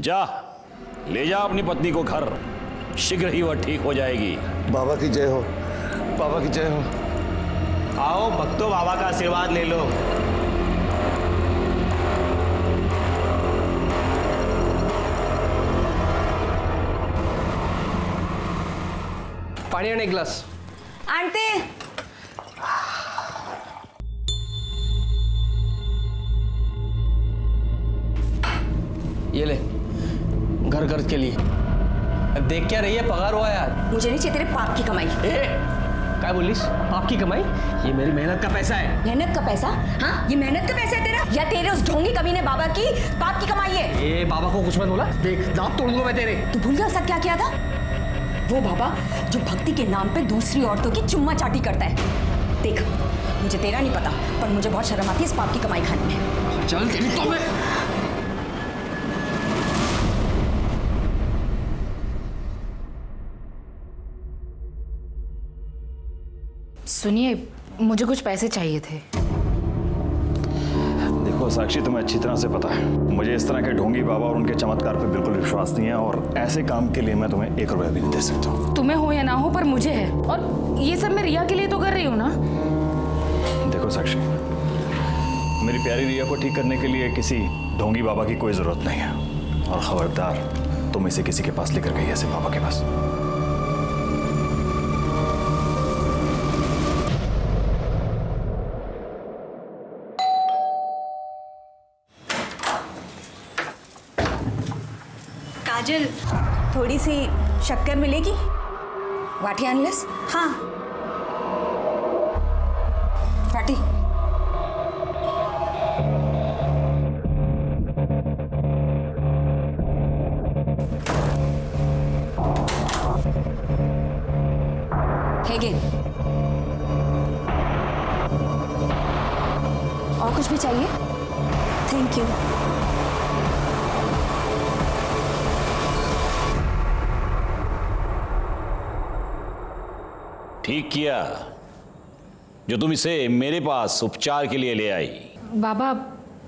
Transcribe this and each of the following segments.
जा, ले जा अपनी पत्नी को घर, शीघ्र ही वह ठीक हो जाएगी। बाबा की जय हो, बाबा की जय हो। आओ भक्तों, बाबा का आशीर्वाद ले लो। पानी आने एक गिलास। आंटी। ये ले, घर खर्च के लिए। देख क्या रही है, पगार हुआ यार। मुझे नहीं चाहिए तेरे पाप की कमाई। क्या बोलिस? पाप की कमाई? ये मेरी मेहनत का पैसा है। मेहनत का पैसा? हाँ, ये मेहनत का पैसा है तेरा या तेरे उस ढोंगी कमीने बाबा की पाप की कमाई है? ए बाबा को कुछ मत बोला, देख दांत तोड़ दूंगा मैं तेरे। तू भूल गया सब क्या किया था? वो बाबा जो भक्ति के नाम पे दूसरी औरतों की चुम्मा चाटी करता है। देख, मुझे तेरा नहीं पता, पर मुझे बहुत शर्म आती है इस पाप की कमाई खाने में। चल तेरी तो मैं। सुनिए, मुझे कुछ पैसे चाहिए थे। देखो साक्षी, तुम्हें अच्छी तरह से पता है मुझे इस तरह के ढोंगी बाबा और उनके चमत्कार पे बिल्कुल विश्वास नहीं है, और ऐसे काम के लिए मैं तुम्हें 1 रुपया भी नहीं दे सकता हूँ। तुम्हें हो या ना हो, पर मुझे है, और ये सब मैं रिया के लिए तो कर रही हूँ ना। देखो साक्षी, मेरी प्यारी रिया को ठीक करने के लिए किसी ढोंगी बाबा की कोई जरूरत नहीं है, और खबरदार तुम इसे किसी के पास लेकर गई ऐसे बाबा के पास। काजल, थोड़ी सी शक्कर मिलेगी? वाटी अनलेस? हाँ, वाटी। और कुछ भी चाहिए? Thank you. ठीक किया जो तुम इसे मेरे पास उपचार के लिए ले आई। बाबा,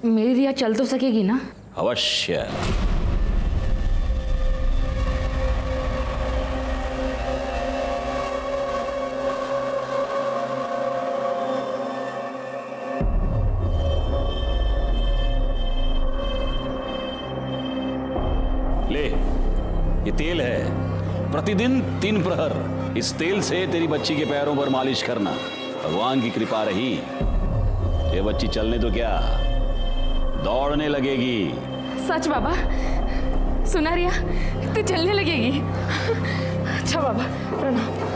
मेरी रिया चल तो सकेगी ना? अवश्य। ले, ये तेल है, प्रतिदिन 3 प्रहर इस तेल से तेरी बच्ची के पैरों पर मालिश करना। भगवान की कृपा रही, ये बच्ची चलने तो क्या, दौड़ने लगेगी। सच बाबा? सुना रिया, तू चलने लगेगी? अच्छा बाबा, प्रणाम।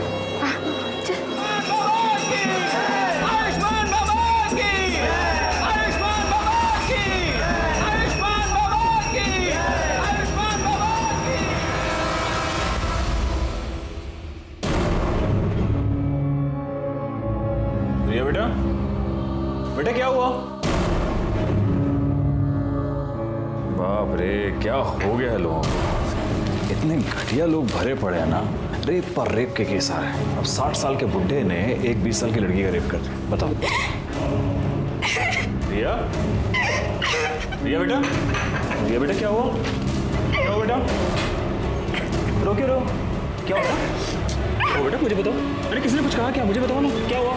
बेटा, बेटा क्या हुआ? बाप रे, क्या हो गया है लोगों को? इतने घटिया लोग भरे पड़े हैं ना, रेप पर रेप के केस आ रहे हैं। अब 60 साल के बुढ़े ने एक 20 साल की लड़की का रेप कर दिया, बताओ। रिया, रिया बेटा, रिया बेटा क्या हुआ? क्या हुआ बेटा? रो क्यों रो? क्या हुआ? बेटा मुझे बताओ। अरे किसने कुछ कहा क्या? मुझे बताओ ना, क्या हुआ?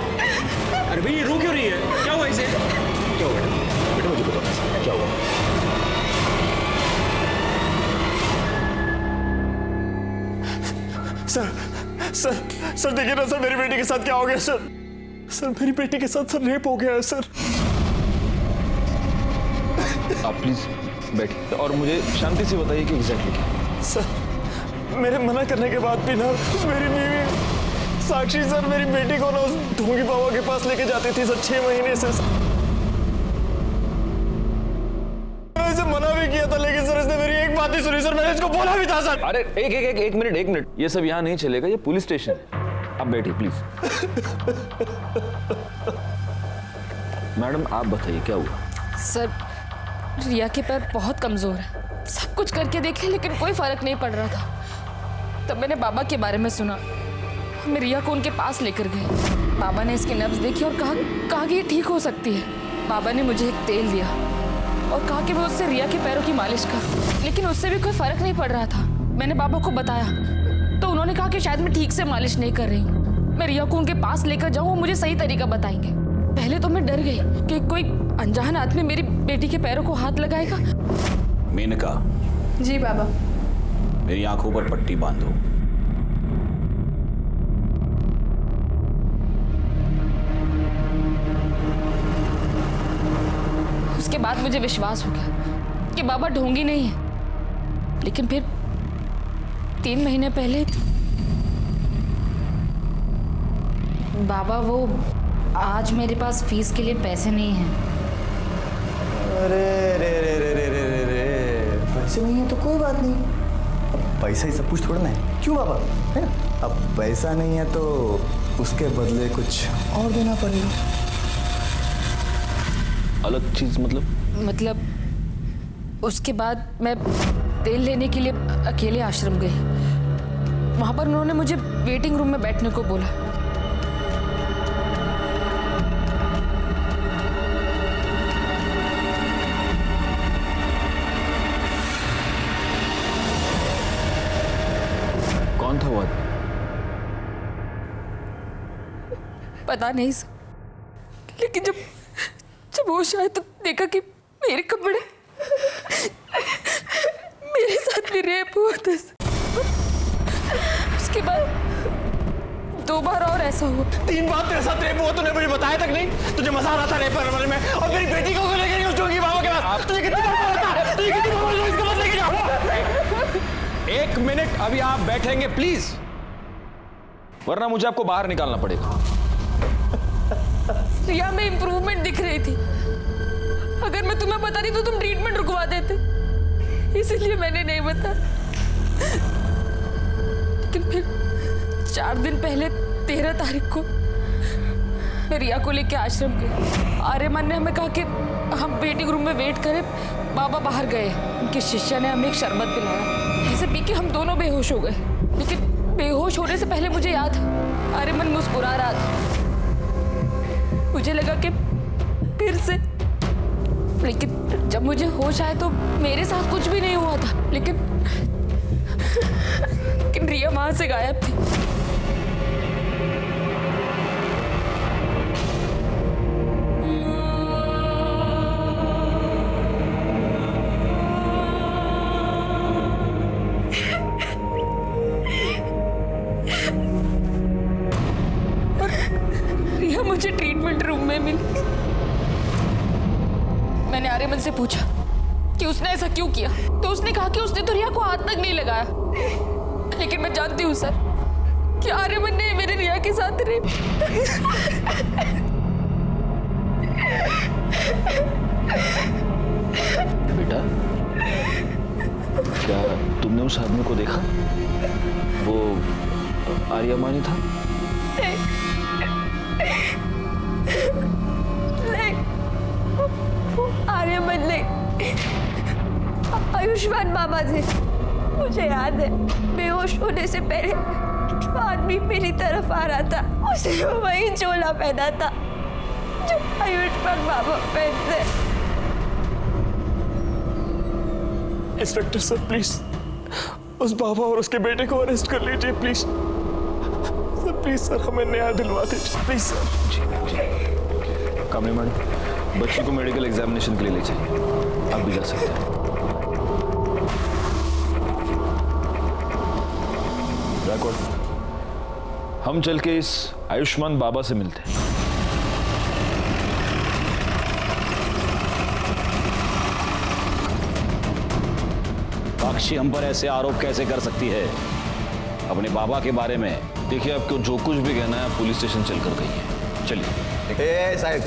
अरे भाई ये रो क्यों रही है? क्या हुआ इसे? क्या हुआ बेटा? बेटा मुझे बताओ, क्या हुआ? सर देखिए ना सर, मेरी बेटी के साथ क्या हो गया सर? सर मेरी बेटी के साथ सर रेप हो गया है सर। आप प्लीज बैठिए और मुझे शांति से बताइए कि एग्जैक्टली क्या। सर मेरे मना करने के बाद भी ना मेरी बीवी साक्षी सर मेरी बेटी को ना उस ढोंगी बाबा के पास लेके जाती थी सर 6 महीने से। मैंने इसे मना भी किया था, लेकिन सर इसने मेरी एक बात नहीं सुनी सर। मैंने इसको बोला भी था सर। अरे एक मिनट, ये सब यहाँ नहीं चलेगा, ये पुलिस स्टेशन है। आप बैठिए प्लीज। मैडम आप बताइए क्या हुआ? सर, रिया के पैर बहुत कमजोर है, सब कुछ करके देखे लेकिन कोई फर्क नहीं पड़ रहा था। तब मैंने बाबा के बारे में सुना, मैं रिया को उनके पास लेकर गई। बाबा ने इसकी नब्ज देखी और कहा कि ये ठीक हो सकती है। बाबा ने मुझे एक तेल दिया, और कहा कि मैं उससे रिया के पैरों की मालिश कर, लेकिन उससे भी कोई फर्क नहीं पड़ रहा था। मैंने बाबा को बताया तो उन्होंने कहा कि शायद मैं ठीक से मालिश नहीं कर रही हूँ। मैं रिया को उनके पास लेकर जाऊँ, वो मुझे सही तरीका बताएंगे। पहले तो मैं डर गई कि कोई अनजान आदमी मेरी बेटी के पैरों को हाथ लगाएगा। मेनका। जी बाबा। मेरी आंखों पर पट्टी बांधो। उसके बाद मुझे विश्वास हो गया कि बाबा ढोंगी नहीं है। लेकिन फिर 3 महीने पहले बाबा, वो आज मेरे पास फीस के लिए पैसे नहीं हैं। अरे रे रे रे रे रे रे रे, पैसे नहीं है तो कोई बात नहीं, अब पैसा ही सब कुछ थोड़ा ना है, क्यों बाबा, है ना? अब पैसा नहीं है तो उसके बदले कुछ और देना पड़ेगा। अलग चीज मतलब उसके बाद मैं तेल लेने के लिए अकेले आश्रम गई। वहां पर उन्होंने मुझे वेटिंग रूम में बैठने को बोला। कौन था वो आदमी? पता नहीं सर, लेकिन जब होश आया तो देखा कि मेरे कपड़े मेरे साथ भी रेप हुआ था। उसके बाद 2 बार और ऐसा हुआ। 3 बार तेरे साथ रेप हुआ, तूने मुझे बताया तक नहीं? तुझे मजा आ रहा था रेप करने में, और मेरी बेटी को लेकर नहीं उठूंगी बाबा के पास। तुझे कितनी बार बताया? तुझे कितनी बार बोला इसको मत लेके जाओ? 1 मिनट, अभी आप बैठेंगे प्लीज, वरना मुझे आपको बाहर निकालना पड़ेगा। रिया में इंप्रूवमेंट दिख रही थी। अगर मैं तुम्हें बताती तो तुम ट्रीटमेंट रुकवा देते, इसलिए मैंने नहीं बताया। लेकिन फिर 4 दिन पहले 13 तारीख को मैं रिया को लेकर आश्रम गई। आर्यमन ने हमें कहा कि हम वेटिंग रूम में वेट करें, बाबा बाहर गए। उनके शिष्य ने हमें एक शरबत पिलाया, जिसे पी के हम दोनों बेहोश हो गए। लेकिन बेहोश होने से पहले मुझे याद, आर्यमन मुस्कुरा रहा था। मुझे लगा कि फिर से, लेकिन जब मुझे होश आया तो मेरे साथ कुछ भी नहीं हुआ था। लेकिन रिया वहां से गायब थी। और रिया मुझे ट्रीटमेंट रूम में मिली। मैंने आर्यमन से पूछा कि उसने ऐसा क्यों किया, तो उसने कहा कि उसने तो रिया को हाथ तक नहीं लगाया। लेकिन मैं जानती हूँ सर कि आर्यमन ने मेरे रिया के साथ रेप। बेटा, क्या तुमने उस आदमी को देखा? वो आर्यमानी था? आर्यमन नहीं, आयुष्मान बाबा थे। मुझे याद है, बेहोश होने से पहले जो आदमी मेरी तरफ आ रहा था, उसने वही चोला पहना था जो आयुष्मान बाबा पहनते। इंस्पेक्टर सर प्लीज उस बाबा और उसके बेटे को अरेस्ट कर लीजिए प्लीज सर। प्लीज सर, हमें न्याय दिलवा दीजिए प्लीज सर। कामनी मैडम, बच्ची को मेडिकल एग्जामिनेशन के लिए ले जाइए, आप भी जा सकते हैं। हम चल के इस आयुष्मान बाबा से मिलते हैं। साक्षी हम पर ऐसे आरोप कैसे कर सकती है अपने बाबा के बारे में? देखिए, आपको जो कुछ भी कहना है पुलिस स्टेशन चलकर कहिए। चलिए। साहब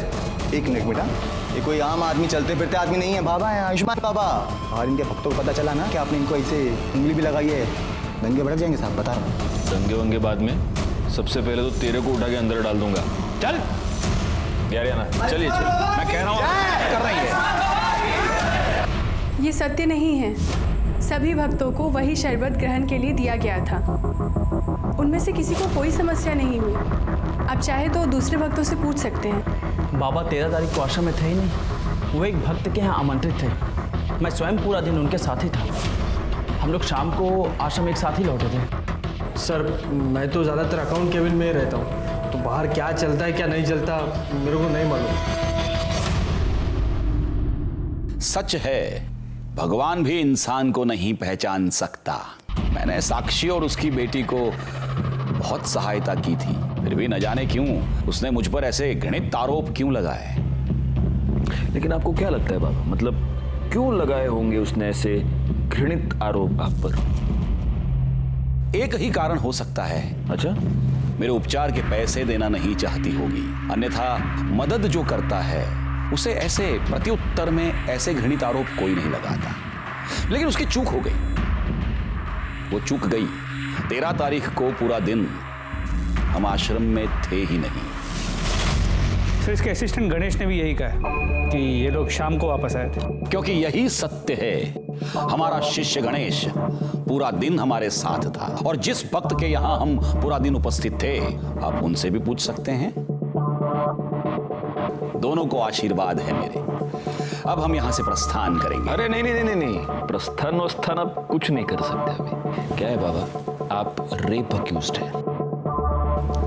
1 मिनट बेटा, ये कोई आम आदमी, चलते फिरते आदमी नहीं है, बाबा है, आयुष्मान बाबा। और इनके भक्तों को पता चला ना कि आपने इनको ऐसे उंगली भी लगाई है, दंगे भड़क जाएंगे साहब, बता रहा हूँ। दंगे वंगे बाद में, सबसे पहले तो तेरे को उठा के अंदर डाल दूंगा। चल यार, ना चलिए चल, मैं कह रहा हूँ कर रही है। ये सत्य नहीं है। सभी भक्तों को वही शरबत ग्रहण के लिए दिया गया था। उनमें से किसी को कोई समस्या नहीं हुई। आप चाहे तो दूसरे भक्तों से पूछ सकते हैं। बाबा 13 तारीख को आश्रम में थे ही नहीं। वो एक भक्त के यहाँ आमंत्रित थे। मैं स्वयं पूरा दिन उनके साथ ही था। हम लोग शाम को आश्रम एक साथ ही लौटे थे। सर मैं तो ज़्यादातर अकाउंट केबिन में ही रहता हूँ, तो बाहर क्या चलता है क्या नहीं चलता मेरे को नहीं मालूम। सच है, भगवान भी इंसान को नहीं पहचान सकता। मैंने साक्षी और उसकी बेटी को बहुत सहायता की थी, फिर भी न जाने क्यों उसने मुझ पर ऐसे घृणित आरोप क्यों लगाए। लेकिन आपको क्या लगता है बाबा, मतलब क्यों लगाए होंगे उसने ऐसे घृणित आरोप आप पर? एक ही कारण हो सकता है। अच्छा, मेरे उपचार के पैसे देना नहीं चाहती होगी, अन्यथा मदद जो करता है उसे ऐसे प्रत्युत्तर में ऐसे घृणित आरोप कोई नहीं लगाता। लेकिन उसकी चूक हो गई, वो चूक गई। 13 तारीख को पूरा दिन हम आश्रम में थे ही नहीं। सर इसके असिस्टेंट गणेश ने भी यही कहा कि ये लोग शाम को वापस आए थे। क्योंकि यही सत्य है, हमारा शिष्य गणेश पूरा दिन हमारे साथ था, और जिस भक्त के यहां हम पूरा दिन उपस्थित थे आप उनसे भी पूछ सकते हैं। दोनों को आशीर्वाद है मेरे। अब हम यहां से प्रस्थान करेंगे। अरे नहीं नहीं नहीं नहीं, प्रस्थान वस्थान आप कुछ नहीं कर सकते अभी। क्या है बाबा, आप रेप अक्यूज्ड हैं,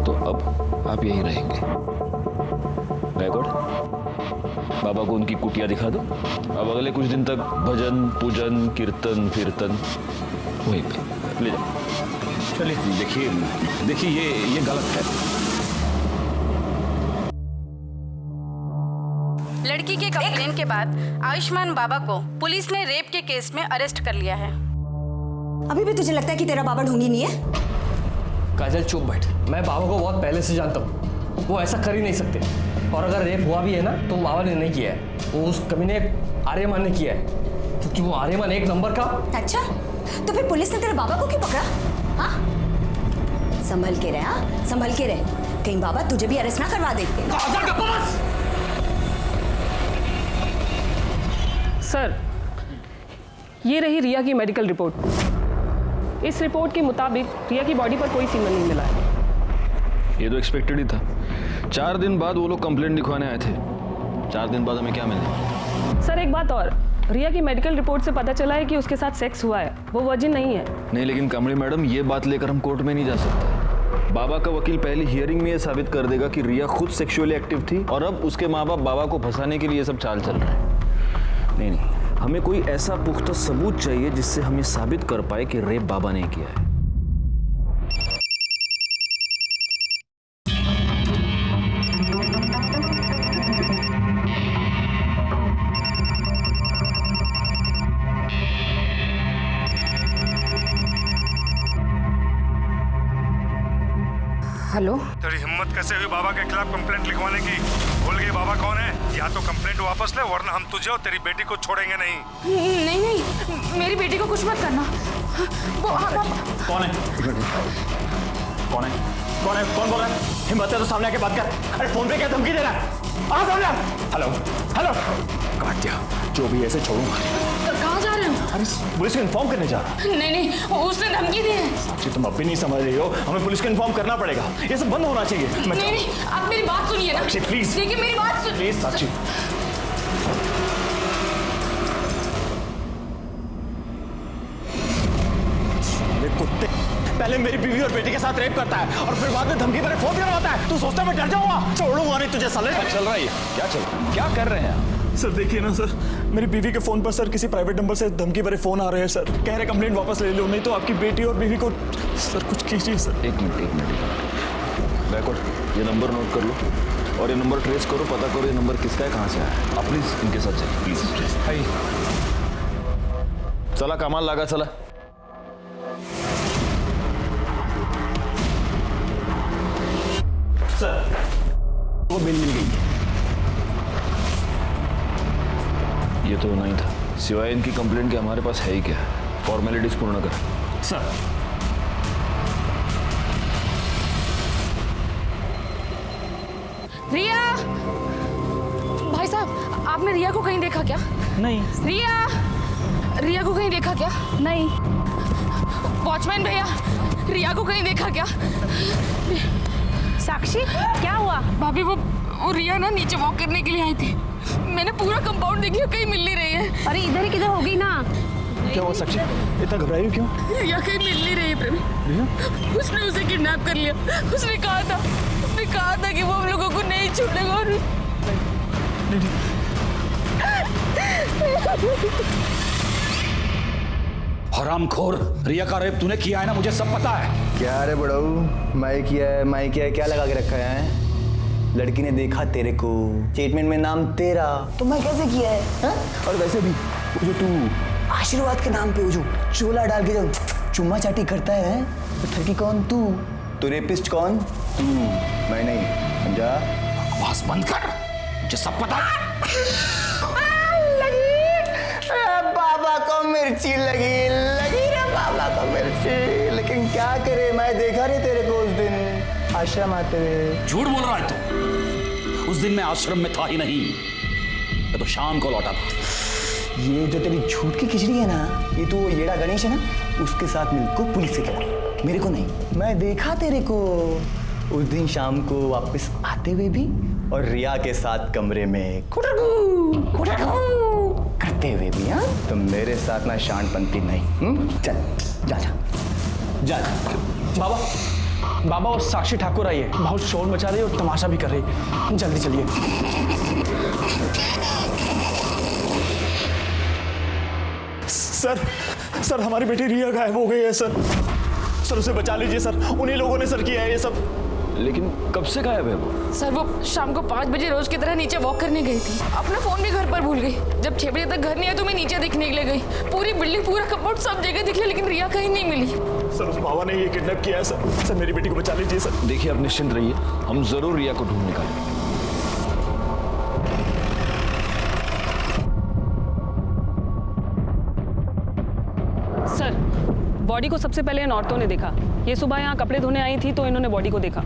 तो अब आप यहीं रहेंगे। गायकवाड़, बाबा को उनकी कुटिया दिखा दो। अब अगले कुछ दिन तक भजन पूजन कीर्तन कीर्तन वहीं पे ले जाओ। चलिए, देखिए ये गलत है। लड़की के कंप्लेन के बाद आयुष्मान बाबा को पुलिस ने रेप के केस में अरेस्ट कर लिया है। अभी भी तुझे लगता है कि तेरा बाबा ढोंगी नहीं है? काजल चुप बैठ, मैं बाबा को बहुत पहले से जानता हूँ, वो ऐसा कर ही नहीं सकते। और अगर रेप हुआ भी है ना तो बाबा ने नहीं किया है, वो उस कमीने आर्यमान ने किया है, क्योंकि वो आर्यमान एक नंबर का। अच्छा, तो फिर पुलिस ने तेरे बाबा को क्यों पकड़ा? हाँ, संभल के रहे, हाँ संभल के रहे, कहीं बाबा तुझे भी अरेस्ट ना करवा दे। सर, ये रही रिया की मेडिकल रिपोर्ट। इस रिपोर्ट के मुताबिक रिया की बॉडी पर कोई सीमन नहीं मिला है। ये तो एक्सपेक्टेड ही था। 4 दिन बाद वो लोग कंप्लेंट लिखवाने आए थे, 4 दिन बाद हमें क्या मिले? सर एक बात और, रिया की मेडिकल रिपोर्ट से पता चला है कि उसके साथ सेक्स हुआ है, वो वर्जिन नहीं है। नहीं, लेकिन कमली मैडम ये बात लेकर हम कोर्ट में नहीं जा सकते। बाबा का वकील पहली हियरिंग में ये साबित कर देगा कि रिया खुद सेक्सुअली एक्टिव थी और अब उसके माँ बाप बाबा को फंसाने के लिए सब चाल चल रहे हैं। नहीं, हमें कोई ऐसा पुख्ता सबूत चाहिए जिससे हम ये साबित कर पाए कि रेप बाबा ने किया है। हेलो, तेरी हिम्मत कैसे हुई बाबा के खिलाफ कंप्लेंट लिखवाने की? भूल गई बाबा कौन है? या तो कंप्लेंट वापस ले, वरना हम तुझे और तेरी बेटी को छोड़ेंगे नहीं। नहीं नहीं, मेरी बेटी को कुछ मत करना। वो कौन है? कौन है? कौन है? कौन बोल रहा है? हिम्मत है तो सामने आके बात कर। अरे फोन पे क्या धमकी दे रहा है? आ सामने। हेलो हेलो, काट दिया। जो भी ऐसे छोड़ूंगा। कहाँ जा रहे हो? अरे पुलिस को इन्फॉर्म करने जा रहा। नहीं नहीं, उसने धमकी दी है। साक्षी, तुम अब भी नहीं समझ रही हो, हमें पुलिस को इन्फॉर्म करना पड़ेगा। ये सब बंद होना चाहिए। नहीं नहीं, आप मेरी बात सुनिए ना। साक्षी प्लीज, देखिए मेरी बात सुनिए प्लीज साक्षी। कुत्ते, पहले मेरी बीवी और बेटी के साथ रेप करता है और फिर बाद में धमकी भरे फोन करवाता है। तू सोचता है मैं डर जाऊंगा? छोड़ूंगा नहीं तुझे साले। क्या चल रहा है? क्या चल रहा है? क्या कर रहे हैं? सर देखिए ना सर, मेरी बीवी के फोन पर सर किसी प्राइवेट नंबर से धमकी भरे फोन आ रहे हैं सर। कह रहे कंप्लेंट वापस ले लो, नहीं तो आपकी बेटी और बीवी को। सर कुछ कीजिए सर। एक मिनट। बैकवर्ड, ये नंबर नोट कर लो और ये नंबर ट्रेस करो, पता करो ये नंबर किसका है, कहाँ से आया। आप प्लीज इनके साथ चलिए, प्लीज। चला कमाल लगा, चला। सर वो बिल मिल गई। ये तो नहीं था, सिवाय इनकी कंप्लेंट के हमारे पास है ही क्या? फॉर्मेलिटीज पूर्ण कर। सर रिया, भाई साहब आपने रिया को कहीं देखा क्या? नहीं। रिया को कहीं देखा क्या? नहीं। वॉचमैन भैया, रिया को कहीं देखा क्या? साक्षी क्या हुआ? भाभी वो रिया ना नीचे वॉक करने के लिए आई थी, मैंने पूरा कंपाउंड देख लिया, कहीं मिल नहीं रही है। अरे इधर ही किधर होगी ना। क्या हुआ साक्षी, इतना घबराई क्यों? रिया कहीं मिल नहीं रही है प्रवीण। उसने उसे किडनैप कर लिया। उसने कहा था कि वो हम लोगों को नहीं छोड़ेगा। और हरामखोर, रिया का रेप तूने किया है ना, मुझे सब पता है। क्या रे बड़ाऊ, मैं किया है, क्या लगा के रखा है? लड़की ने देखा तेरे को, स्टेटमेंट में नाम तेरा, तो मैं कैसे किया है हा? और वैसे भी वो जो तू आशीर्वाद के नाम पे वो जो चोला डाल के जो चुम्मा चाटी करता है, तो ठगी कौन तू? तो रेपिस्ट कौन? तू, मैं नहीं, समझा? बकवास बंद कर, मुझे सब पता है। बाबा को मिर्ची लगी रे बाबा को मिर्ची। लेकिन क्या करे, मैं देखा रे तेरे को उस दिन आश्रम आते हुए। झूठ बोल रहा है तू, उस दिन मैं आश्रम में था ही नहीं, मैं तो शाम को लौटा था। ये जो तेरी झूठ की खिचड़ी है ना, ये तो येड़ा गणेश है ना, उसके साथ मिलको पुलिस से गया, मेरे को नहीं। मैं देखा तेरे को उस दिन शाम को वापस आते हुए भी, और रिया के साथ कमरे में करते हुए भी। हाँ, तो मेरे साथ ना शानपंती नहीं। चल जा जा जा। बाबा बाबा, और साक्षी ठाकुर आई है, बहुत शोर मचा रही है और तमाशा भी कर रही है, जल्दी चलिए। सर हमारी बेटी रिया गायब हो गई है सर, उसे बचा लीजिए सर, उन्हीं लोगों ने सर किया है ये सब। लेकिन कब से गायब है वो? सर वो शाम को 5 बजे रोज की तरह नीचे वॉक करने गई थी। अपना फोन भी घर पर भूल गई। जब 6 बजे तक घर नहीं आया तो मैं नीचे दिखने के लिए गई। पूरी बिल्डिंग, पूरा कंपाउंड, सब जगह दिख लिया, लेकिन रिया कहीं नहीं मिली। सर उस बाबा ने ये किडनैप किया है सर, मेरी बेटी को बचा लीजिए सर। देखिए आप निश्चिंत रहिए, हम जरूर रिया को ढूंढ निकालेंगे। सर, बॉडी को सबसे पहले इन औरतों ने देखा। ये सुबह यहाँ कपड़े धोने आई थी तो इन्होंने बॉडी को देखा।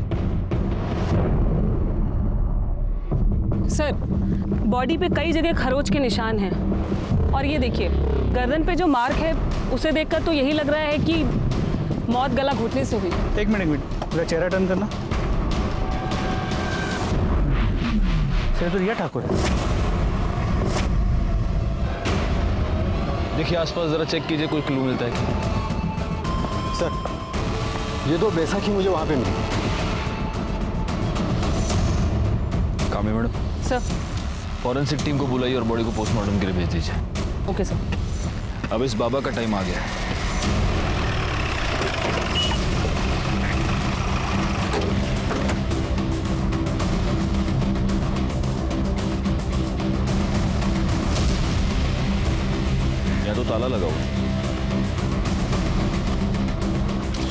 सर, बॉडी पे कई जगह खरोच के निशान हैं, और ये देखिए गर्दन पे जो मार्क है उसे देखकर तो यही लग रहा है कि मौत गला घोटने से हुई। एक मिनट, पूरा चेहरा टर्न करना। सर तो रिया ठाकुर है। देखिए आसपास जरा चेक कीजिए, कोई क्लू मिलता है क्या? सर ये तो बैसाखी मुझे वहां पे मिली। कामी मैडम, सर फॉरेंसिक टीम को बुलाइए और बॉडी को पोस्टमार्टम के लिए भेज दीजिए। Okay sir. अब इस बाबा का टाइम आ गया है। या तो ताला लगा हुआ।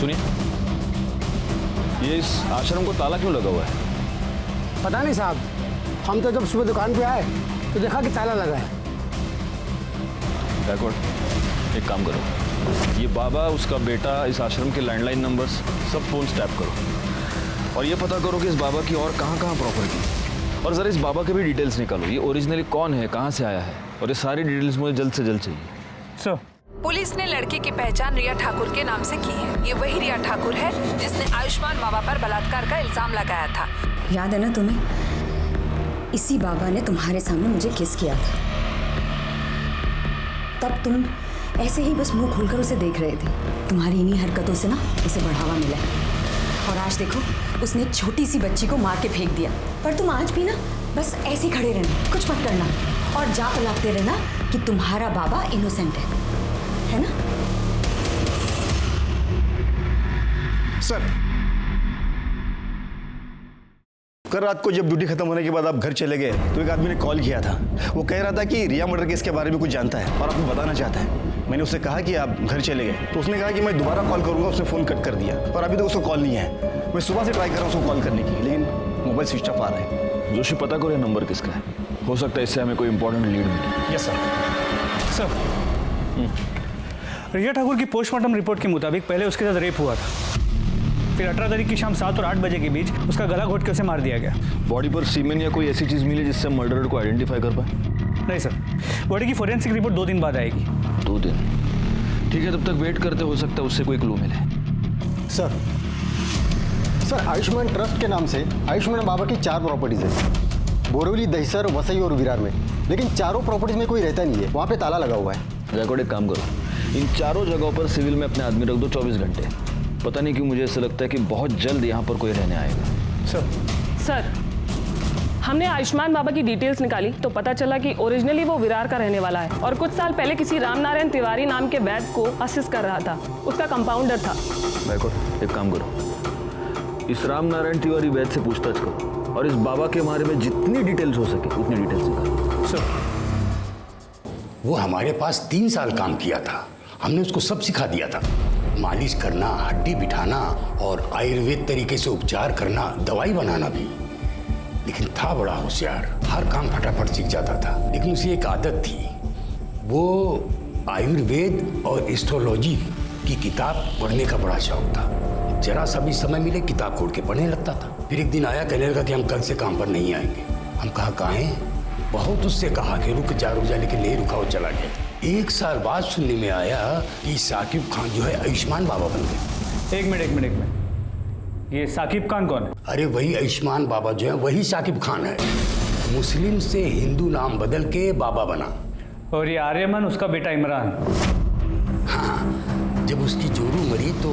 सुनिए, ये इस आश्रम को ताला क्यों लगा हुआ है? पता नहीं साहब, हम तो जब सुबह दुकान पे आए तो देखा कि ताला लगा है। एक काम करो, ये बाबा, उसका बेटा, इस आश्रम के लैंडलाइन नंबर्स सब फोन टैप करो और ये पता करो कि इस बाबा की और कहाँ प्रॉपर्टी, और जरा इस बाबा के भी डिटेल्स निकालो। ये ओरिजिनली कौन है, कहाँ से आया है, और ये सारी डिटेल्स मुझे जल्द से जल्द चाहिए। सर, पुलिस ने लड़के की पहचान रिया ठाकुर के नाम से की है। ये वही रिया ठाकुर है जिसने आयुष्मान बाबा पर बलात्कार का इल्जाम लगाया था। याद है ना तुम्हें? इसी बाबा ने तुम्हारे सामने मुझे किस किया था। तब तुम ऐसे ही बस मुंह खोलकर उसे देख रहे थे। तुम्हारी इन्हीं हरकतों से ना उसे बढ़ावा मिला, और आज देखो उसने एक छोटी सी बच्ची को मार के फेंक दिया। पर तुम आज भी ना बस ऐसे ही खड़े रहना, कुछ मत करना, और जा पलाते रहना कि तुम्हारा बाबा इनोसेंट है ना? सर, कल रात को जब ड्यूटी खत्म होने के बाद आप घर चले गए तो एक आदमी ने कॉल किया था। वो कह रहा था कि रिया मर्डर केस के बारे में कुछ जानता है और आपको बताना चाहता है। मैंने उससे कहा कि आप घर चले गए, तो उसने कहा कि मैं दोबारा कॉल करूंगा। उसने फ़ोन कट कर दिया और अभी तक उसको कॉल नहीं है। मैं सुबह से ट्राई कर रहा हूँ उसको कॉल करने की, लेकिन मोबाइल स्विच ऑफ आ रहा है। जोशी, पता करो ये नंबर किसका है, हो सकता है इससे हमें कोई इंपॉर्टेंट लीड मिले। Yes sir. रिया ठाकुर की पोस्टमार्टम रिपोर्ट के मुताबिक पहले उसके साथ रेप हुआ था, फिर 18 तारीख की शाम 7 और 8 बजे के बीच उसका गला घोट के उसे मार दिया गया। बॉडी पर सीमेन या कोई ऐसी चीज मिली जिससे मर्डरर को आइडेंटिफाई कर पाए? नहीं सर, बॉडी की फोरेंसिक रिपोर्ट 2 दिन बाद आएगी। 2 दिन? ठीक है, तब तक वेट करते, हो सकता है उससे कोई क्लू मिले। सर आयुष्मान ट्रस्ट के नाम से आयुष्मान बाबा की 4 प्रॉपर्टीज है। बोरिवली, दहिसर, वसई और विरार में, लेकिन चारों प्रॉपर्टीज में कोई रहता नहीं है, वहाँ पे ताला लगा हुआ है। गायकवाड़ एक काम करो, इन चारों जगहों पर सिविल में अपने आदमी रख दो 24 घंटे। पता नहीं क्यों मुझे ऐसा लगता है कि बहुत जल्द यहाँ पर कोई रहने आएगा। सर, हमने आयुष्मान बाबा की डिटेल्स निकाली तो पता चला कि ओरिजिनली वो विरार का रहने वाला है और कुछ साल पहले किसी रामनारायण तिवारी नाम के वैद्य को असिस्ट कर रहा था, उसका कंपाउंडर था। गायकवाड़ एक काम करो, इस रामनारायण तिवारी वैद्य से पूछताछ करो और इस बाबा के बारे में जितनी डिटेल्स हो सके उतनी डिटेल्स निकालो। सर, वो हमारे पास 3 साल काम किया था, हमने उसको सब सिखा दिया था। मालिश करना, हड्डी बिठाना और आयुर्वेद तरीके से उपचार करना, दवाई बनाना भी। लेकिन था बड़ा होशियार, हर काम फटाफट सीख जाता था। लेकिन उसे एक आदत थी, वो आयुर्वेद और एस्ट्रोलॉजी की किताब पढ़ने का बड़ा शौक था। जरा सा भी समय मिले किताब खोल के पढ़ने लगता था। फिर एक दिन आया, कहने लगा कि हम कल से काम पर नहीं आएंगे। हम कहा काहे? बहुत उससे कहा कि रुक जा, लेकिन नहीं रुका, वो चला गया। 1 साल बाद सुनने में आया कि साकिब खान जो है आयुष्मान बाबा बन गए। एक मिनट, ये साकिब खान कौन है? अरे वही आयुष्मान बाबा जो है, वही साकिब खान है। मुस्लिम से हिंदू नाम बदल के बाबा बना। और ये आर्यमन उसका बेटा इमरान। हाँ, जब उसकी जोरू मरी तो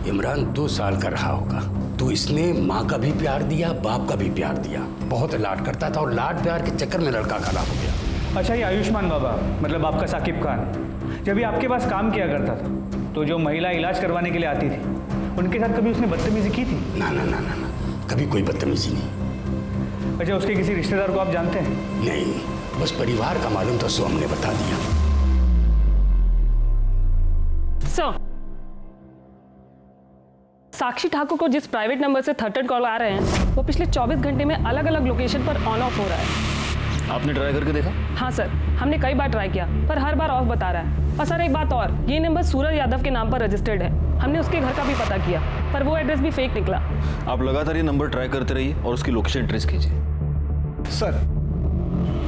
इमरान 2 साल का रहा होगा। तो इसने माँ का भी प्यार दिया, बाप का भी प्यार दिया। बहुत लाड करता था और लाड प्यार के चक्कर में लड़का खराब हो गया। अच्छा, ये आयुष्मान बाबा मतलब आपका साकिब खान जब ये आपके पास काम किया करता था तो जो महिला इलाज करवाने के लिए आती थी उनके साथ कभी उसने बदतमीजी की थी? ना, कभी कोई बदतमीजी नहीं। अच्छा, उसके किसी रिश्तेदार को आप जानते हैं? नहीं, बस परिवार का मालूम था, सो हमने बता दिया। साक्षी ठाकुर को जिस प्राइवेट नंबर से थर्ड कॉल आ रहे हैं वो पिछले 24 घंटे में अलग अलग लोकेशन पर ऑन ऑफ हो रहा है। आपने ट्राई करके देखा? हाँ सर, हमने कई बार ट्राई किया पर हर बार ऑफ बता रहा है। और सर एक बात और, ये नंबर सूरज यादव के नाम पर रजिस्टर्ड है। हमने उसके घर का भी पता किया पर वो एड्रेस भी फेक निकला। आप लगातार ये नंबर ट्राई करते रहिए और उसकी लोकेशन ट्रेस कीजिए। सर,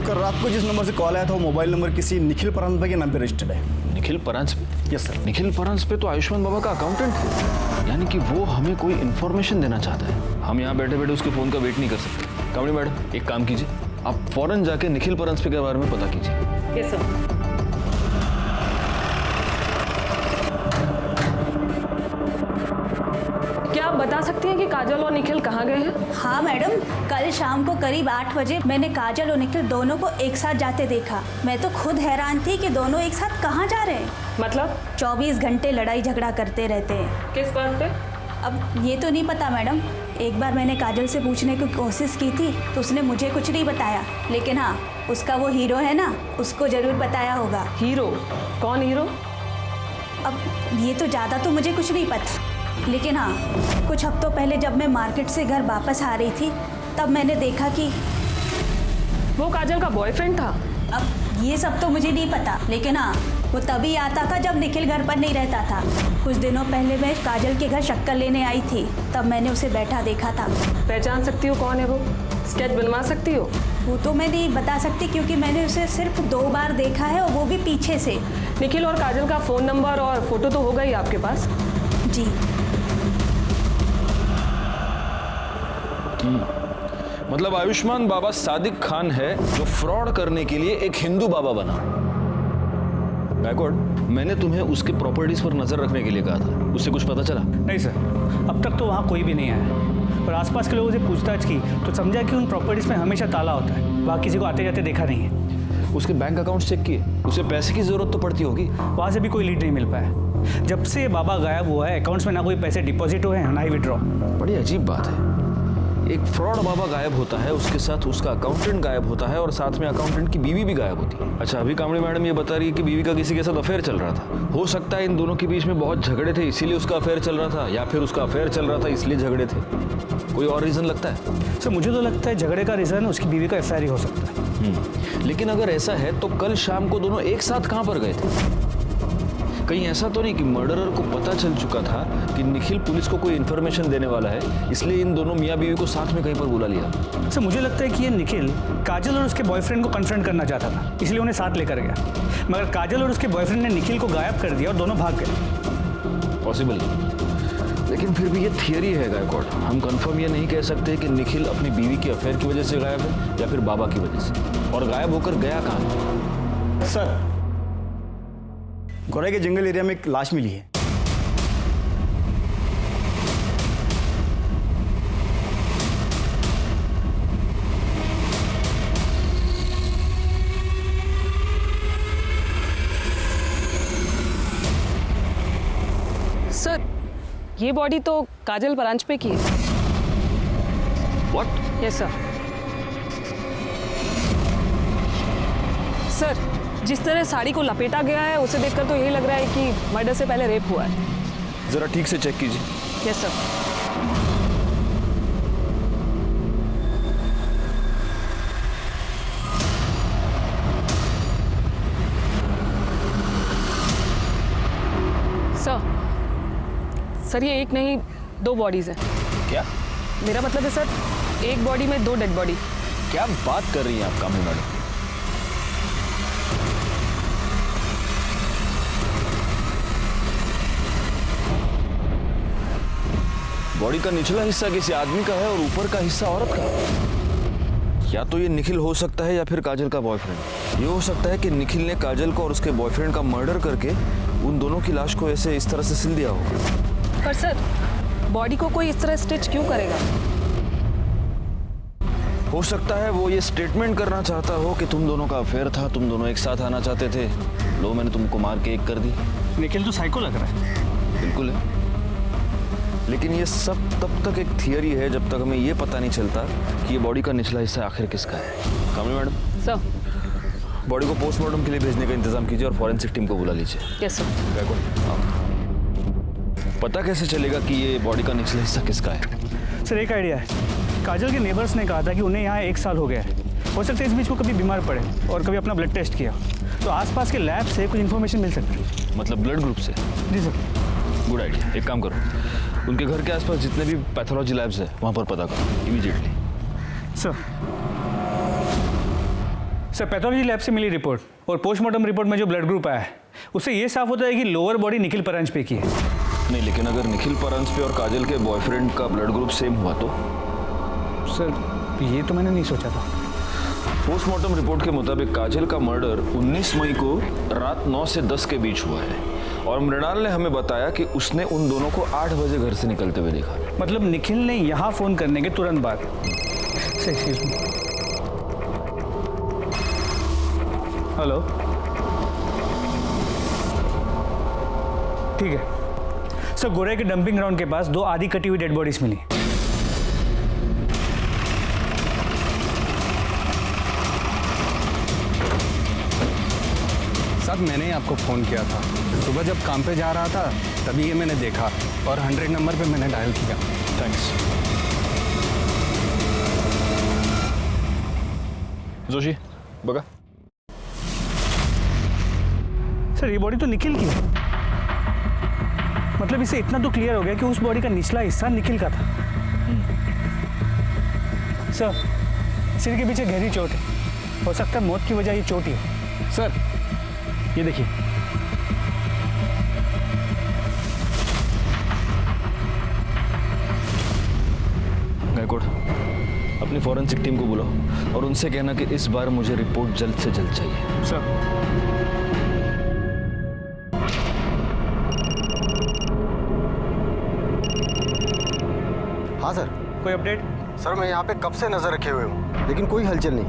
कल रात को जिस नंबर से कॉल आया था वो मोबाइल नंबर किसी निखिल परांजपे के नाम पे रजिस्टर्ड है। निखिल परांजपे? Yes sir. निखिल परांजपे तो आयुष्मान बाबा का अकाउंटेंट है, यानी कि वो हमें कोई इन्फॉर्मेशन देना चाहता है। हम यहाँ बैठे बैठे उसके फोन का वेट नहीं कर सकते। कामड़ी मैडम, एक काम कीजिए, आप फौरन जाके निखिल परांजपे के बारे में पता कीजिए। Yes sir. क्या आप बता सकती हैं कि काजल और निखिल कहाँ गए हैं? हाँ मैडम, कल शाम को करीब 8 बजे मैंने काजल और निखिल दोनों को एक साथ जाते देखा। मैं तो खुद हैरान थी कि दोनों एक साथ कहाँ जा रहे हैं। मतलब 24 घंटे लड़ाई झगड़ा करते रहते हैं। किस बात पे? अब ये तो नहीं पता मैडम। एक बार मैंने काजल से पूछने की कोशिश की थी तो उसने मुझे कुछ नहीं बताया, लेकिन हाँ, उसका वो हीरो है ना, उसको जरूर बताया होगा। हीरो? कौन हीरो? अब ये तो ज़्यादा तो मुझे कुछ नहीं पता, लेकिन हाँ, कुछ हफ्तों पहले जब मैं मार्केट से घर वापस आ रही थी तब मैंने देखा कि वो काजल का बॉयफ्रेंड था। अब ये सब तो मुझे नहीं पता, लेकिन हाँ, वो तभी आता था जब निखिल घर पर नहीं रहता था। कुछ दिनों पहले मैं काजल के घर शक्कर लेने आई थी, तब मैंने उसे बैठा देखा था। पहचान सकती हो कौन है वो? स्केच बनवा सकती हो? वो तो मैं नहीं बता सकती क्योंकि मैंने उसे सिर्फ 2 बार देखा है और वो भी पीछे से। निखिल और काजल का फ़ोन नंबर और फोटो तो होगा ही आपके पास? जी। मतलब आयुष्मान बाबा सादिक खान है जो फ्रॉड करने के लिए एक हिंदू बाबा बना। गायकवाड़, मैंने तुम्हें उसके प्रॉपर्टीज पर नजर रखने के लिए कहा था, उससे कुछ पता चला? नहीं सर, अब तक तो वहाँ कोई भी नहीं आया और आसपास के लोगों से पूछताछ की तो समझा कि उन प्रॉपर्टीज में हमेशा ताला होता है। वहाँ किसी को आते जाते देखा नहीं है। उसके बैंक अकाउंट चेक किए? उसे पैसे की जरूरत तो पड़ती होगी। वहाँ से भी कोई लीड नहीं मिल पाया। जब से ये बाबा गायब हुआ है अकाउंट्स में ना कोई पैसे डिपॉजिट हुए हैं ना ही विड्रॉ। बड़ी अजीब बात है, एक फ्रॉड बाबा गायब होता है, उसके साथ उसका अकाउंटेंट गायब होता है और साथ में अकाउंटेंट की बीवी भी गायब होती है। अच्छा, अभी कामड़ी मैडम ये बता रही है कि बीवी का किसी के साथ अफेयर चल रहा था। हो सकता है इन दोनों के बीच में बहुत झगड़े थे इसीलिए उसका अफेयर चल रहा था, या फिर उसका अफेयर चल रहा था इसलिए झगड़े थे। कोई और रीजन लगता है? सर मुझे तो लगता है झगड़े का रीजन उसकी बीवी का एफआईआर ही हो सकता है। लेकिन अगर ऐसा है तो कल शाम को दोनों एक साथ कहाँ पर गए थे? कहीं ऐसा तो नहीं कि मर्डरर को पता चल चुका था कि निखिल पुलिस को कोई इन्फॉर्मेशन देने वाला है, इसलिए इन दोनों मियाँ बीवी को साथ में कहीं पर बुला लिया? सर मुझे लगता है कि ये निखिल काजल और उसके बॉयफ्रेंड को कन्फ्रंट करना चाहता था, इसलिए उन्हें साथ लेकर गया, मगर काजल और उसके बॉयफ्रेंड ने निखिल को गायब कर दिया और दोनों भाग गए। पॉसिबल। लेकिन फिर भी ये थियरी है गायकवाड़। हम कंफर्म ये नहीं कह सकते कि निखिल अपनी बीवी के अफेयर की वजह से गायब है या फिर बाबा की वजह से। और गायब होकर गया कहाँ? सर, गोरे के जंगल एरिया में एक लाश मिली है। सर, ये बॉडी तो काजल ब्रांच पे की है। What? Yes sir. सर, जिस तरह साड़ी को लपेटा गया है उसे देखकर तो यही लग रहा है कि मर्डर से पहले रेप हुआ है। जरा ठीक से चेक कीजिए। Yes sir. सर, ये एक नहीं 2 बॉडीज हैं। क्या? मेरा मतलब है सर, एक बॉडी में 2 डेड बॉडी। क्या बात कर रही हैं आप कामिनी मैडम? बॉडी का निचला हिस्सा किसी आदमी का है और ऊपर का हिस्सा औरत का। या तो ये निखिल हो सकता है या फिर काजल का बॉयफ्रेंड। ये हो सकता है कि निखिल ने काजल को और उसके बॉयफ्रेंड का मर्डर करके उन दोनों की लाश को ऐसे इस तरह से सिल दिया होगा। पर सर, बॉडी को कोई इस तरह स्टिच क्यों करेगा? हो सकता है वो ये स्टेटमेंट करना चाहता हो कि तुम दोनों का अफेयर था, तुम दोनों एक साथ आना चाहते थे, लो मैंने तुमको मार के एक कर दी। निखिल तो साइको लग रहा है। बिल्कुल है, लेकिन ये सब तब तक एक थियरी है जब तक हमें ये पता नहीं चलता कि ये बॉडी का निचला हिस्सा आखिर किसका है। कामिनी मैडम, सर, बॉडी को पोस्टमार्टम के लिए भेजने का इंतजाम कीजिए और फॉरेंसिक टीम को बुला लीजिए। Yes sir. पता कैसे चलेगा कि ये बॉडी का निचला हिस्सा किसका है? सर, एक आइडिया है। काजल के नेबर्स ने कहा था कि उन्हें यहाँ 1 साल हो गया है। हो सकता है इस बीच वो कभी बीमार पड़े और कभी अपना ब्लड टेस्ट किया, तो आसपास के लैब से कुछ इन्फॉर्मेशन मिल सकती है। मतलब ब्लड ग्रुप से? जी सर। Good idea. एक काम करो, उनके घर के आसपास जितने भी पैथोलॉजी लैब्स है वहाँ पर पता करो इमीडिएटली। सर, पैथोलॉजी लैब से मिली रिपोर्ट और पोस्टमार्टम रिपोर्ट में जो ब्लड ग्रुप आया है उससे ये साफ होता है कि लोअर बॉडी निखिल परांज पे की है। नहीं, लेकिन अगर निखिल परांजपे और काजल के बॉयफ्रेंड का ब्लड ग्रुप सेम हुआ तो? सर, ये तो मैंने नहीं सोचा था। पोस्टमार्टम रिपोर्ट के मुताबिक काजल का मर्डर 19 मई को रात 9 से 10 के बीच हुआ है और मृणाल ने हमें बताया कि उसने उन दोनों को 8 बजे घर से निकलते हुए देखा। मतलब निखिल ने यहाँ फोन करने के तुरंत बाद। हेलो, ठीक है सर। गोरे के डंपिंग ग्राउंड के पास 2 आधी कटी हुई डेड बॉडीज मिली। साहब, मैंने आपको फ़ोन किया था। सुबह जब काम पे जा रहा था तभी ये मैंने देखा और 100 नंबर पे मैंने डायल किया। थैंक्स। जोशी, बगा। सर, ये बॉडी तो निखिल की है। मतलब इसे इतना तो क्लियर हो गया कि उस बॉडी का निचला हिस्सा निखिल का था। सर, सिर के पीछे गहरी चोट है। हो सकता है मौत की वजह ये चोट ही है। सर, ये देखिए। गायकवाड़, अपनी फॉरेंसिक टीम को बुलाओ और उनसे कहना कि इस बार मुझे रिपोर्ट जल्द से जल्द चाहिए। सर। हाँ सर। कोई अपडेट? सर, मैं यहाँ पे कब से नजर रखे हुए हूँ लेकिन कोई हलचल नहीं।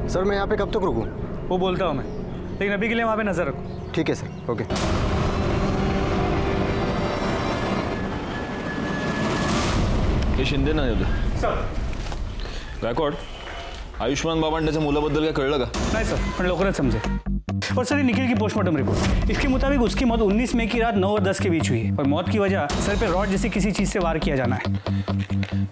सर, मैं यहाँ पे कब तक रुकूँ? वो बोलता हूँ मैं, लेकिन अभी के लिए वहाँ पे नजर रखो। ठीक है सर। ओके। हे शिंदे ना येऊ सर। गायकवाड, आयुष्मान बाबांड्याच्या मुलाबद्दल काय कळलं का? नहीं सर, पण लवकरच समझे। और सर, ये निखिल की पोस्टमार्टम रिपोर्ट, इसके मुताबिक उसकी मौत 19 मई की रात 9 और 10 के बीच हुई है और मौत की वजह सर पे रॉड जैसी किसी चीज से वार किया जाना है।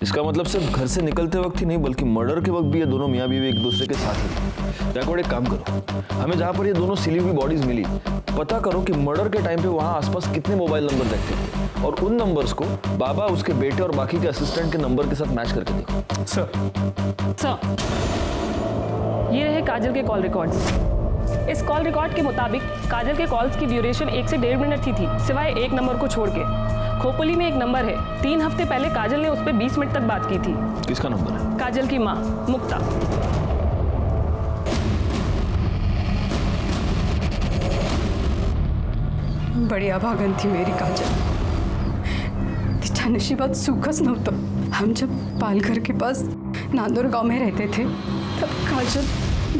इसका मतलब सिर्फ घर से निकलते वक्त ही नहीं बल्कि मर्डर के वक्त भी ये दोनों मियाँ बीवी एक दूसरे के साथ हैं। गायकवाड़, एक काम करो, हमें जहाँ पर ये दोनों सिली हुई बॉडीज मिली पता करो कि मर्डर के टाइम पे वहाँ आसपास कितने मोबाइल नंबर देखते थे और उन नंबर्स को बाबा, उसके बेटे और बाकी के असिस्टेंट के नंबर के साथ मैच करके देखो। सर, ये रहे काजल के कॉल रिकॉर्ड्स। इस कॉल रिकॉर्ड के मुताबिक काजल के कॉल्स की ड्यूरेशन 1 से 1.5 मिनट ही थी, सिवाय एक नंबर को छोड़ के। खोपोली में एक नंबर है, 3 हफ्ते पहले काजल ने उस पर 20 मिनट तक बात की थी। किसका नंबर है? काजल की माँ मुक्ता। बड़ी अभागन थी मेरी काजल। तिच्या नशिबात सुखच नव्हतं। हम जब पालघर के पास नांदोर गांव में रहते थे तब काजल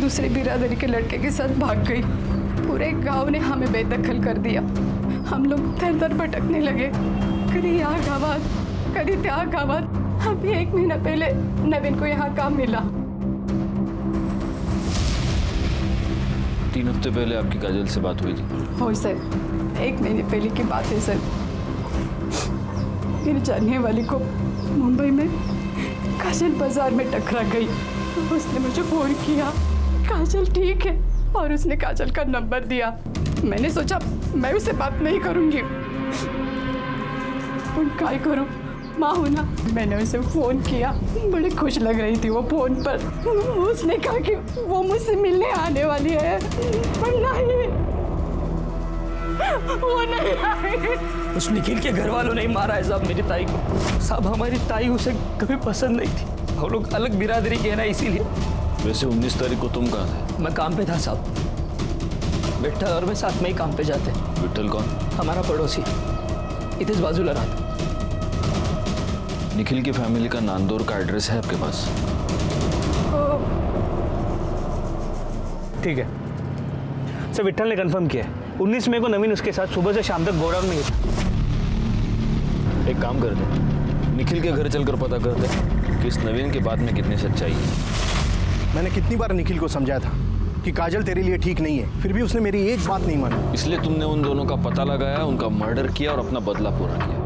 दूसरे बिरादरी के लड़के के साथ भाग गई। पूरे गांव ने हमें बेदखल कर दिया। हम लोग दर दर भटकने लगे, कभी यहाँ गावात कभी त्या गावात। अभी 1 महीना पहले नवीन को यहाँ काम मिला। 3 हफ्ते पहले आपकी काजल से बात हुई थी? हो सर, 1 महीने पहले की बात है सर। मेरी जानने वाली को मुंबई में काजल बाजार में टकरा गई। उसने मुझे फोन किया, काजल ठीक है, और उसने काजल का नंबर दिया। मैंने सोचा मैं उससे बात नहीं करूंगी, क्या करूं, माँ हूं ना। मैंने उसे फोन किया, बड़ी खुश लग रही थी वो फोन पर। उसने कहा कि वो मुझसे मिलने आने वाली है, पर नहीं, वो नहीं आई। उस निखिल के घर वालों ने मारा है साहब मेरी ताई को। साहब हमारी ताई उसे कभी पसंद नहीं थी, हम लोग अलग बिरादरी के ना, इसीलिए। वैसे 19 तारीख को तुम कहाँ थे? मैं काम पे था साहब। विठल और मैं साथ में ही काम पे जाते। विठल कौन? हमारा पड़ोसी, इधर बाजूला रहा। निखिल की फैमिली का नांदौर का एड्रेस है आपके पास? ठीक है सर, विठल ने कंफर्म किया है। 19 मई को नवीन उसके साथ सुबह से शाम तक गोडाउन में ही था। एक काम करते, निखिल के घर चलकर पता करते कि इस नवीन के बात में कितनी सच्चाई है। मैंने कितनी बार निखिल को समझाया था कि काजल तेरे लिए ठीक नहीं है, फिर भी उसने मेरी एक बात नहीं मानी। इसलिए तुमने उन दोनों का पता लगाया, उनका मर्डर किया और अपना बदला पूरा किया।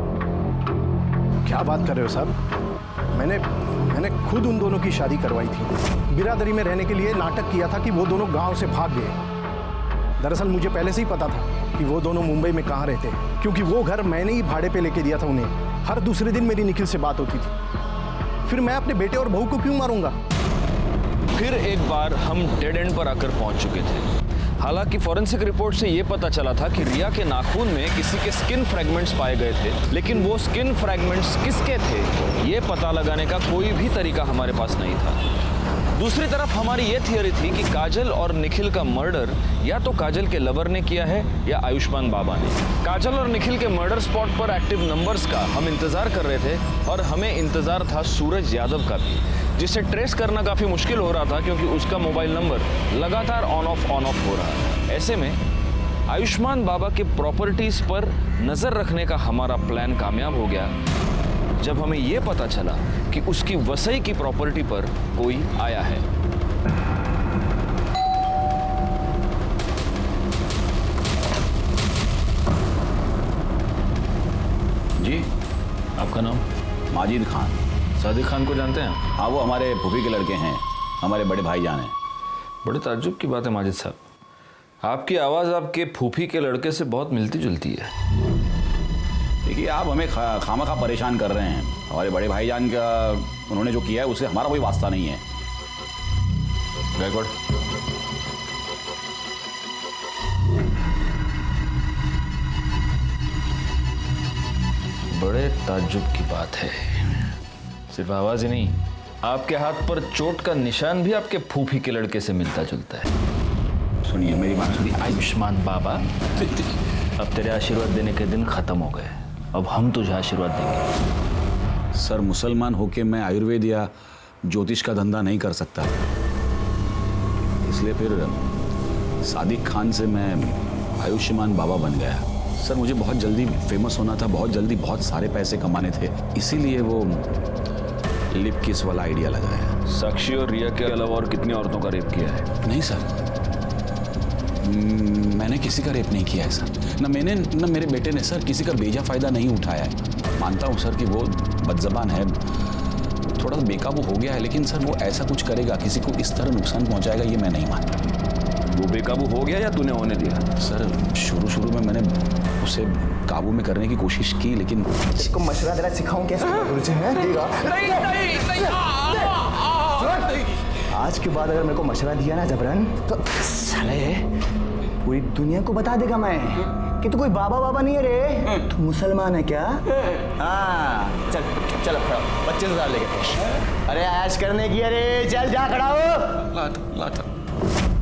क्या बात कर रहे हो साहब? मैंने खुद उन दोनों की शादी करवाई थी। बिरादरी में रहने के लिए नाटक किया था कि वो दोनों गांव से भाग गए। दरअसल मुझे पहले से ही पता था कि वो दोनों मुंबई में कहाँ रहते हैं, क्योंकि वो घर मैंने ही भाड़े पे लेके दिया था उन्हें। हर दूसरे दिन मेरी निखिल से बात होती थी। फिर मैं अपने बेटे और बहू को क्यों मारूंगा? फिर एक बार हम डेड एंड पर आकर पहुंच चुके थे। हालांकि फॉरेंसिक रिपोर्ट से यह पता चला था कि रिया के नाखून में किसी के स्किन फ्रैगमेंट्स पाए गए थे, लेकिन वो स्किन फ्रैगमेंट्स किसके थे ये पता लगाने का कोई भी तरीका हमारे पास नहीं था। दूसरी तरफ हमारी ये थियरी थी कि काजल और निखिल का मर्डर या तो काजल के लवर ने किया है या आयुष्मान बाबा ने। काजल और निखिल के मर्डर स्पॉट पर एक्टिव नंबर्स का हम इंतजार कर रहे थे, और हमें इंतजार था सूरज यादव का भी, जिसे ट्रेस करना काफी मुश्किल हो रहा था क्योंकि उसका मोबाइल नंबर लगातार ऑन ऑफ हो रहा है। ऐसे में आयुष्मान बाबा के प्रॉपर्टीज पर नजर रखने का हमारा प्लान कामयाब हो गया जब हमें यह पता चला कि उसकी वसई की प्रॉपर्टी पर कोई आया है। जी, आपका नाम? माजिद खान। सादिक खान को जानते हैं? हाँ, वो हमारे फूफी के लड़के हैं, हमारे बड़े भाईजान हैं। बड़े ताज्जुब की बात है माजिद साहब, आपकी आवाज़ आपके फूफी के लड़के से बहुत मिलती जुलती है। देखिए, आप हमें खामखा परेशान कर रहे हैं। हमारे बड़े भाईजान का उन्होंने जो किया है उससे हमारा कोई वास्ता नहीं है। गायकवाड़, बड़े ताज्जुब की बात है। सिर्फ आवाज ही नहीं, आपके हाथ पर चोट का निशान भी आपके फूफी के लड़के से मिलता जुलता है। सुनिए मेरी बात सुनिए। आयुष्मान बाबा, अब तेरे आशीर्वाद देने के दिन खत्म हो गए, अब हम तुझे आशीर्वाद देंगे। सर, मुसलमान होके मैं आयुर्वेद या ज्योतिष का धंधा नहीं कर सकता, इसलिए फिर सादिक खान से मैं आयुष्मान बाबा बन गया। सर, मुझे बहुत जल्दी फेमस होना था, बहुत जल्दी बहुत सारे पैसे कमाने थे, इसीलिए वो लिप किस वाला आइडिया लगाया। साक्षी और रिया के अलावा और कितनी औरतों का रेप किया है? नहीं सर, मैंने किसी का रेप नहीं किया है सर। न मैंने न मेरे बेटे ने सर किसी का बेजा फायदा नहीं उठाया है। मानता हूँ सर कि वो बदजबान है, थोड़ा सा बेकाबू हो गया है, लेकिन सर वो ऐसा कुछ करेगा, किसी को इस तरह नुकसान पहुंचाएगा, ये मैं नहीं मानता। वो बेकाबू हो गया या तूने होने दिया? सर, शुरू में मैंने उसे काबू में करने की कोशिश की, लेकिन इसको मशवरा देना सिखाऊं कैसे? आज के बाद अगर मेरे को मशवरा दिया ना जबरन, तो साले पूरी दुनिया को बता देगा मैं कि तू कोई बाबा बाबा नहीं है रे, तू मुसलमान है क्या? हाँ चल चल खड़ा 25,000 लेके पेश। अरे ऐश करने की, अरे चल जा खड़ा हो। लाता।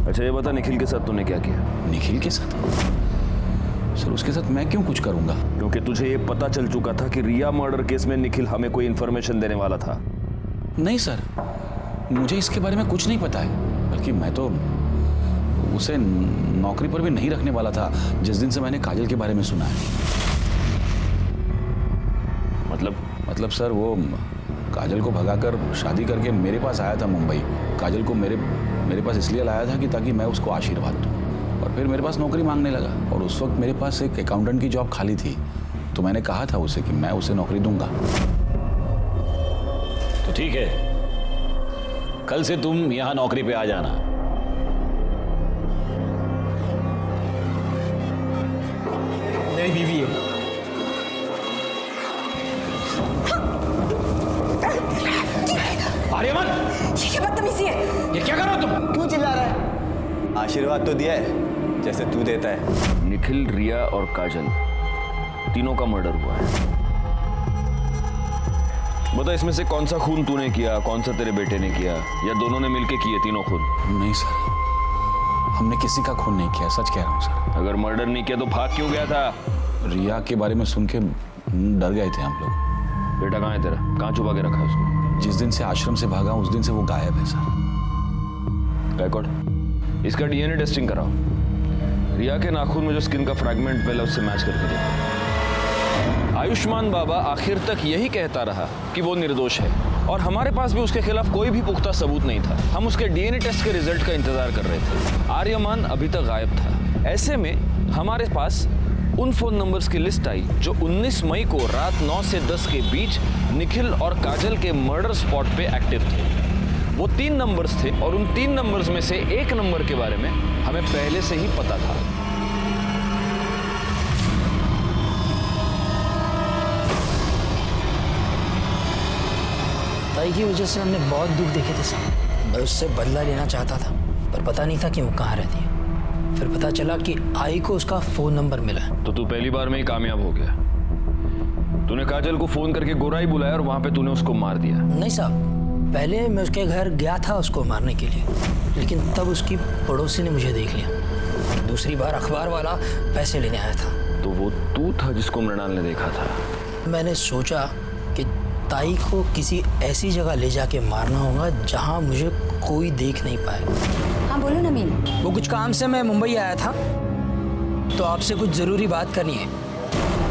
अच्छा ये बता, निखिल के साथ तूने क्या किया? निखिल के साथ? सर उसके साथ मैं क्यों कुछ करूंगा? क्योंकि तुझे ये पता चल चुका था कि रिया मर्डर केस में निखिल हमें कोई इंफॉर्मेशन देने वाला था। नहीं सर, मुझे इसके बारे में कुछ नहीं पता है, बल्कि मैं तो उसे नौकरी पर भी नहीं रखने वाला था जिस दिन से मैंने काजल के बारे में सुना है। मतलब सर वो काजल को भगाकर शादी करके मेरे पास आया था मुंबई। काजल को मेरे पास इसलिए लाया था कि ताकि मैं उसको आशीर्वाद दूं, और फिर मेरे पास नौकरी मांगने लगा, और उस वक्त मेरे पास एक अकाउंटेंट की जॉब खाली थी, तो मैंने कहा था उसे कि मैं उसे नौकरी दूंगा। तो ठीक है, कल से तुम यहां नौकरी पे आ जाना। मेरी बीवी है। आर्यमन, ये क्या बदतमीजी है? ये क्या कर रहे हो तुम? क्यों चिल्ला रहा है? आशीर्वाद तो दिया है जैसे तू देता है। निखिल, रिया और काजल तीनों का मर्डर हुआ है। बता इसमें से कौन सा खून तूने किया, कौन सा तेरे बेटे ने किया, या दोनों ने मिलके किए तीनों खून? नहीं सर, हमने किसी का खून नहीं किया, सच कह रहा हूँ सर। अगर मर्डर नहीं किया तो भाग क्यों गया था? रिया के बारे में सुन के डर गए थे हम लोग। बेटा कहाँ है तेरा? कहाँ छुपा के रखा है उसको? जिस दिन से आश्रम से भागा उस दिन से वो गायब है सर। गायकवाड़, इसका डीएनए टेस्टिंग कराओ। रिया के नाखून में जो स्किन का फ्रैगमेंट पहले उससे मैच करके देखो। आयुष्मान बाबा आखिर तक यही कहता रहा कि वो निर्दोष है, और हमारे पास भी उसके खिलाफ कोई भी पुख्ता सबूत नहीं था। हम उसके डीएनए टेस्ट के रिजल्ट का इंतजार कर रहे थे। आर्यमान अभी तक गायब था। ऐसे में हमारे पास उन फोन नंबर्स की लिस्ट आई जो 19 मई को रात 9 से 10 के बीच निखिल और काजल के मर्डर स्पॉट पे एक्टिव थे। वो 3 नंबर्स थे, और उन 3 नंबर्स में से एक नंबर के बारे में हमें पहले से ही पता था। ताई की वजह से हमने बहुत दुख देखे थे साहब। मैं उससे बदला लेना चाहता था, पर पता नहीं था कि वो कहाँ रहती है। फिर पता चला कि आई को उसका फोन नंबर मिला है। तो तू पहली बार में ही कामयाब हो गया। तूने काजल को फोन करके गोराई बुलाया और वहां पे तूने उसको मार दिया। नहीं साहब, पहले मैं उसके घर गया था उसको मारने के लिए, लेकिन तब उसकी पड़ोसी ने मुझे देख लिया। दूसरी बार अखबार वाला पैसे लेने आया था। तो वो तू था जिसको मृणाल ने देखा था? मैंने सोचा कि ताई को किसी ऐसी जगह ले जाके मारना होगा जहां मुझे कोई देख नहीं पाए। हाँ बोलो नमीन। वो कुछ काम से मैं मुंबई आया था, तो आपसे कुछ जरूरी बात करनी है,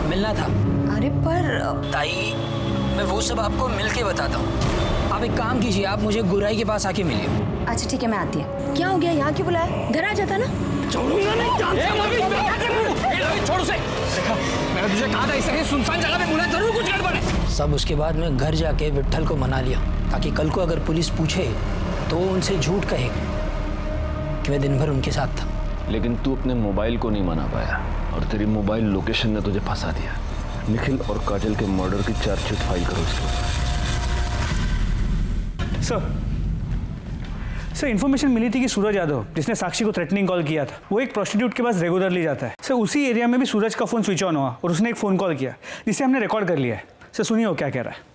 मिलना था। अरे पर ताई, मैं वो सब आपको मिल के बताता हूँ। आप एक काम कीजिए, आप मुझे गुराई के पास आके मिलिए। अच्छा ठीक है, मैं आती है। क्या हो गया, यहाँ क्यों बुलाया? घर आ जाता ना। छोड़ूंगा नहीं। छोड़ उसे। देखा, मैंने तुझे कहा था इसे सुनसान जगह पे बुला, जरूर कुछ गड़बड़ है। सब उसके बाद मैं घर जाके विट्ठल को मना लिया, ताकि कल को अगर पुलिस पूछे तो उनसे झूठ कहे कि मैं दिन भर उनके साथ था। लेकिन तू अपने मोबाइल को नहीं मना पाया, और तेरी मोबाइल लोकेशन ने तुझे फंसा दिया। निखिल और काजल के मर्डर की चार्जशीट फाइल करो इसके। सर इन्फॉर्मेशन मिली थी कि सूरज यादव, जिसने साक्षी को थ्रेटनिंग कॉल किया था, वो एक प्रोस्टिट्यूट के पास रेगुलरली जाता है। सर उसी एरिया में भी सूरज का फोन स्विच ऑन हुआ और उसने एक फ़ोन कॉल किया जिसे हमने रिकॉर्ड कर लिया है। सर सुनिए वो क्या कह रहा है।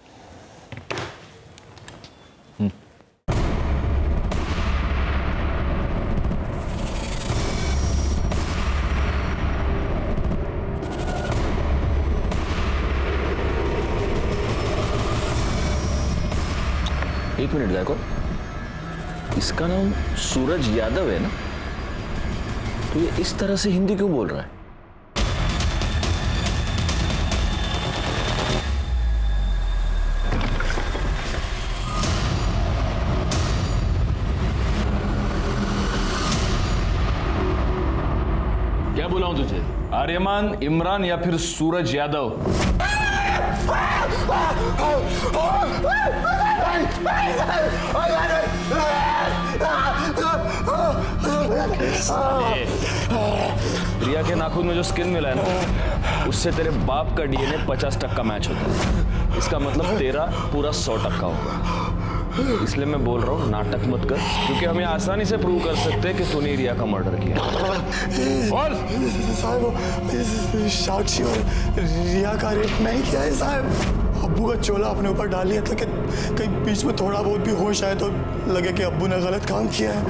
एक मिनट गायको, इसका नाम सूरज यादव है ना? तो ये इस तरह से हिंदी क्यों बोल रहा है? क्या बुलाऊं तुझे? आर्यमान, इमरान या फिर सूरज यादव? रिया के नाखून में जो स्किन मिला है ना, उससे तेरे बाप का डीएनए 50% मैच होता है। इसका मतलब तेरा पूरा 100% होगा। इसलिए मैं बोल रहा हूँ नाटक मत कर, क्योंकि हमें आसानी से प्रूव कर सकते हैं कि तूने रिया का मर्डर किया। बोल साहब, साक्षी और रिया का रेप नहीं किया है साहब। अब्बू का चोला अपने ऊपर डाल लिया था कि कहीं बीच में थोड़ा बहुत भी होश आए तो लगे कि अब्बू ने गलत काम किया है।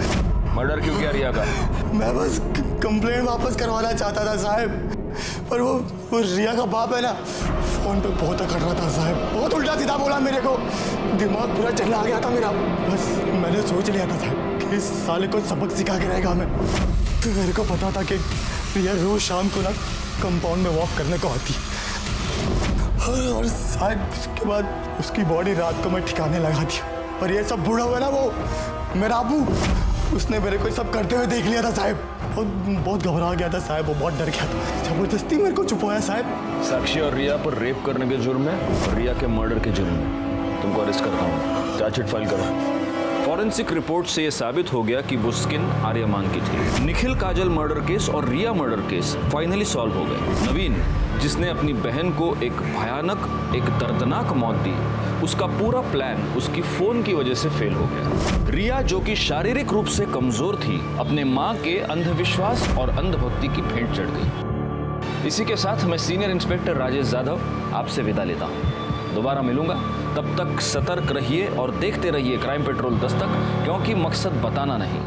मर्डर क्यों किया रिया का? मैं बस कंप्लेंट वापस करवाना चाहता था साहब, पर वो रिया का बाप है ना, फोन पे बहुत अकड़ रहा था साहब, बहुत उल्टा सीधा बोला मेरे को, दिमाग पूरा चला आ गया था मेरा। बस मैंने सोच लिया था साहब कि इस साले को सबक सिखा के रहेगा मैं। मेरे को पता था कि रिया रोज शाम को ना कंपाउंड में वॉक करने को आती, और शायद उसके बाद उसकी बॉडी रात को मैं ठिकाने लगा दिया। पर ये सब बूढ़ा हुआ ना वो मेरा अबू, उसने मेरे को सब करते हुए देख लिया था साहब, बहुत घबरा गया था साहब, वो बहुत डर गया था, जबरदस्ती मेरे को छुपाया साहब। साक्षी और रिया पर रेप करने के जुर्म में और रिया के मर्डर के जुर्म में तुमको अरेस्ट करता हूँ। चार्जशीट फाइल करो। फॉरेंसिक रिपोर्ट से यह साबित हो गया कि वो स्किन आर्यमान की थी। निखिल काजल मर्डर केस और रिया मर्डर केस फाइनली सॉल्व हो गए। नवीन, जिसने अपनी बहन को एक भयानक, एक दर्दनाक मौत दी, उसका पूरा प्लान उसकी फोन की वजह से फेल हो गया। रिया, जो कि शारीरिक रूप से कमजोर थी, अपने मां के अंधविश्वास और अंधभक्ति की भेंट चढ़ गई। इसी के साथ मैं सीनियर इंस्पेक्टर राजेश यादव आपसे विदा लेता हूं। दोबारा मिलूंगा, तब तक सतर्क रहिए और देखते रहिए क्राइम पेट्रोल दस्तक, क्योंकि मकसद बताना नहीं,